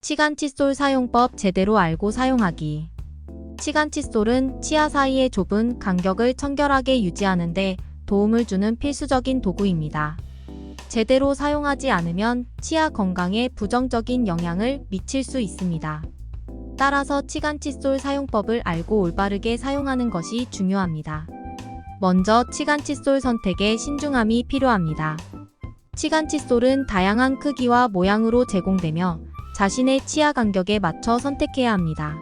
치간 칫솔 사용법 제대로 알고 사용하기. 치간 칫솔은 치아 사이의 좁은 간격을 청결하게 유지하는 데 도움을 주는 필수적인 도구입니다. 제대로 사용하지 않으면 치아 건강에 부정적인 영향을 미칠 수 있습니다. 따라서 치간 칫솔 사용법을 알고 올바르게 사용하는 것이 중요합니다. 먼저 치간 칫솔 선택에 신중함이 필요합니다. 치간 칫솔은 다양한 크기와 모양으로 제공되며 자신의 치아 간격에 맞춰 선택해야 합니다.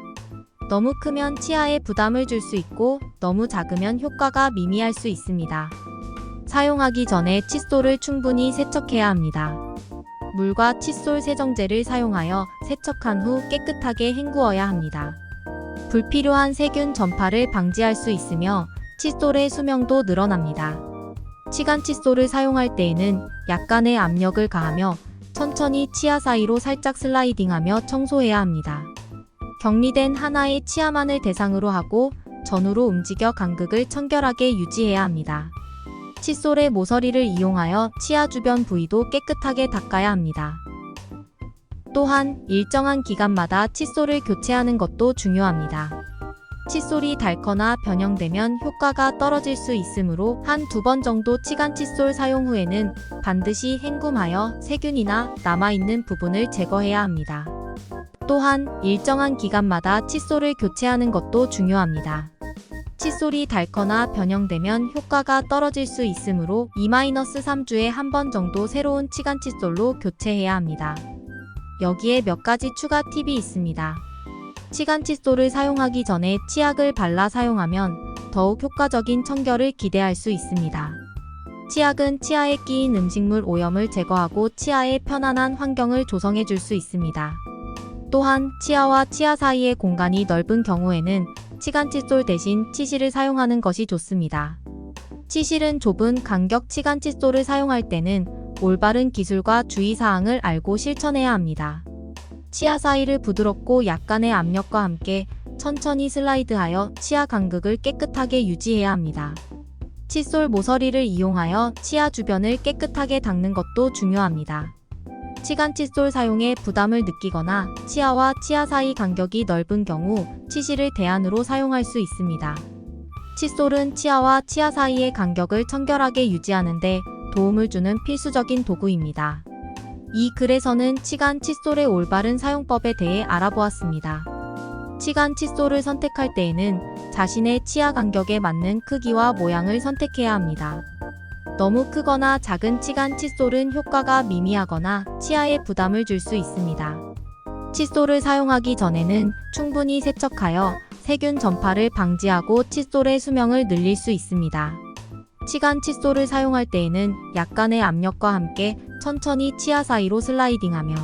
너무 크면 치아에 부담을 줄 수 있고 너무 작으면 효과가 미미할 수 있습니다. 사용하기 전에 칫솔을 충분히 세척해야 합니다. 물과 칫솔 세정제를 사용하여 세척한 후 깨끗하게 헹구어야 합니다. 불필요한 세균 전파를 방지할 수 있으며 칫솔의 수명도 늘어납니다. 치간 칫솔을 사용할 때에는 약간의 압력을 가하며 천천히 치아 사이로 살짝 슬라이딩하며 청소해야 합니다. 격리된 하나의 치아만을 대상으로 하고 전후로 움직여 간극을 청결하게 유지해야 합니다. 칫솔의 모서리를 이용하여 치아 주변 부위도 깨끗하게 닦아야 합니다. 또한 일정한 기간마다 칫솔을 교체하는 것도 중요합니다. 칫솔이 닳거나 변형되면 효과가 떨어질 수 있으므로 한 두 번 정도 치간 칫솔 사용 후에는 반드시 헹굼하여 세균이나 남아있는 부분을 제거해야 합니다. 또한 일정한 기간마다 칫솔을 교체하는 것도 중요합니다. 칫솔이 닳거나 변형되면 효과가 떨어질 수 있으므로 2-3주에 한 번 정도 새로운 치간 칫솔로 교체해야 합니다. 여기에 몇 가지 추가 팁이 있습니다. 치간 칫솔을 사용하기 전에 치약을 발라 사용하면 더욱 효과적인 청결을 기대할 수 있습니다. 치약은 치아에 끼인 음식물 오염을 제거하고 치아에 편안한 환경을 조성해 줄 수 있습니다. 또한 치아와 치아 사이의 공간이 넓은 경우에는 치간 칫솔 대신 치실을 사용하는 것이 좋습니다. 치실은 좁은 간격 치간 칫솔을 사용할 때는 올바른 기술과 주의사항을 알고 실천해야 합니다. 치아 사이를 부드럽고 약간의 압력과 함께 천천히 슬라이드하여 치아 간극을 깨끗하게 유지해야 합니다. 칫솔 모서리를 이용하여 치아 주변을 깨끗하게 닦는 것도 중요합니다. 치간 칫솔 사용에 부담을 느끼거나 치아와 치아 사이 간격이 넓은 경우 치실을 대안으로 사용할 수 있습니다. 칫솔은 치아와 치아 사이의 간격을 청결하게 유지하는 데 도움을 주는 필수적인 도구입니다. 이 글에서는 치간 칫솔의 올바른 사용법에 대해 알아보았습니다. 치간 칫솔을 선택할 때에는 자신의 치아 간격에 맞는 크기와 모양을 선택해야 합니다. 너무 크거나 작은 치간 칫솔은 효과가 미미하거나 치아에 부담을 줄 수 있습니다. 칫솔을 사용하기 전에는 충분히 세척하여 세균 전파를 방지하고 칫솔의 수명을 늘릴 수 있습니다. 치간 칫솔을 사용할 때에는 약간의 압력과 함께 천천히 치아 사이로 슬라이딩하며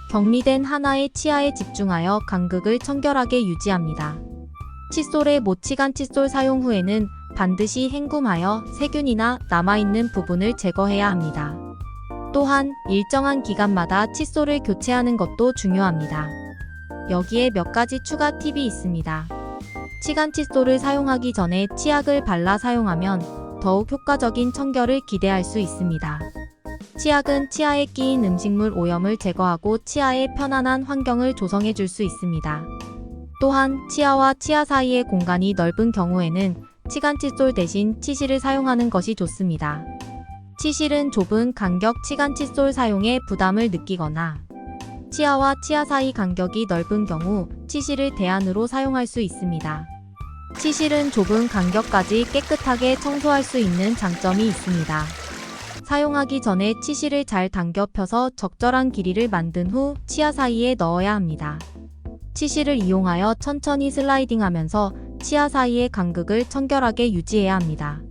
격리된 하나의 치아에 집중하여 간극을 청결하게 유지합니다. 칫솔의 모치간 칫솔 사용 후에는 반드시 헹굼하여 세균이나 남아있는 부분을 제거해야 합니다. 또한 일정한 기간마다 칫솔을 교체하는 것도 중요합니다. 여기에 몇 가지 추가 팁이 있습니다. 치간 칫솔을 사용하기 전에 치약을 발라 사용하면 더욱 효과적인 청결을 기대할 수 있습니다. 치약은 치아에 끼인 음식물 오염을 제거하고 치아에 편안한 환경을 조성해 줄 수 있습니다. 또한 치아와 치아 사이의 공간이 넓은 경우에는 치간 칫솔 대신 치실을 사용하는 것이 좋습니다. 치실은 좁은 간격 치간 칫솔 사용에 부담을 느끼거나 치아와 치아 사이 간격이 넓은 경우 치실을 대안으로 사용할 수 있습니다. 치실은 좁은 간격까지 깨끗하게 청소할 수 있는 장점이 있습니다. 사용하기 전에 치실을 잘 당겨 펴서 적절한 길이를 만든 후 치아 사이에 넣어야 합니다. 치실을 이용하여 천천히 슬라이딩하면서 치아 사이의 간극을 청결하게 유지해야 합니다.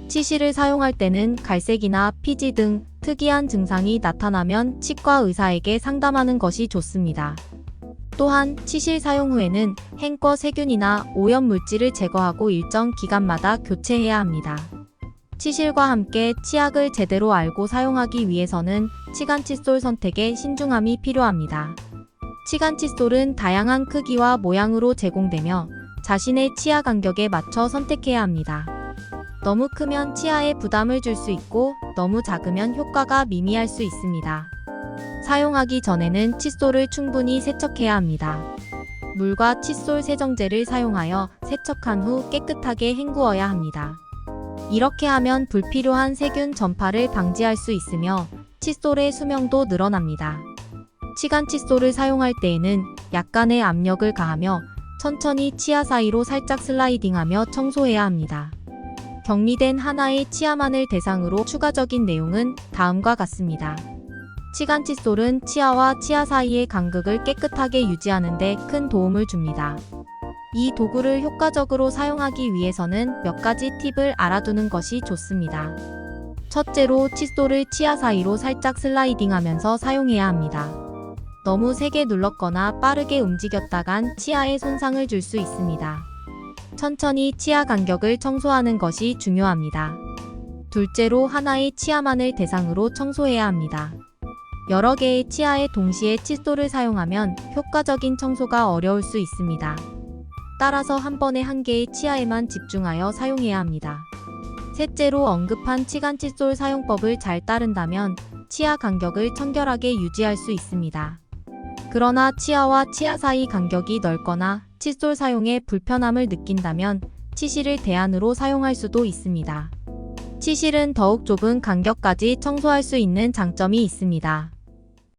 치실을 사용할 때는 갈색이나 피지 등 특이한 증상이 나타나면 치과 의사에게 상담하는 것이 좋습니다. 또한 치실 사용 후에는 행거 세균이나 오염 물질을 제거하고 일정 기간마다 교체해야 합니다. 치실과 함께 치약을 제대로 알고 사용하기 위해서는 치간 칫솔 선택에 신중함이 필요합니다. 치간 칫솔은 다양한 크기와 모양으로 제공되며 자신의 치아 간격에 맞춰 선택해야 합니다. 너무 크면 치아에 부담을 줄 수 있고 너무 작으면 효과가 미미할 수 있습니다. 사용하기 전에는 칫솔을 충분히 세척해야 합니다. 물과 칫솔 세정제를 사용하여 세척한 후 깨끗하게 헹구어야 합니다. 이렇게 하면 불필요한 세균 전파를 방지할 수 있으며 칫솔의 수명도 늘어납니다. 치간 칫솔을 사용할 때에는 약간의 압력을 가하며 천천히 치아 사이로 살짝 슬라이딩하며 청소해야 합니다. 격리된 하나의 치아만을 대상으로 추가적인 내용은 다음과 같습니다. 치간 칫솔은 치아와 치아 사이의 간극을 깨끗하게 유지하는 데 큰 도움을 줍니다. 이 도구를 효과적으로 사용하기 위해서는 몇 가지 팁을 알아두는 것이 좋습니다. 첫째로 칫솔을 치아 사이로 살짝 슬라이딩하면서 사용해야 합니다. 너무 세게 눌렀거나 빠르게 움직였다간 치아에 손상을 줄 수 있습니다. 천천히 치아 간격을 청소하는 것이 중요합니다. 둘째로 하나의 치아만을 대상으로 청소해야 합니다. 여러 개의 치아에 동시에 칫솔을 사용하면 효과적인 청소가 어려울 수 있습니다. 따라서 한 번에 한 개의 치아에만 집중하여 사용해야 합니다. 셋째로 언급한 치간 칫솔 사용법을 잘 따른다면 치아 간격을 청결하게 유지할 수 있습니다. 그러나 치아와 치아 사이 간격이 넓거나 칫솔 사용에 불편함을 느낀다면 치실을 대안으로 사용할 수도 있습니다. 치실은 더욱 좁은 간격까지 청소할 수 있는 장점이 있습니다.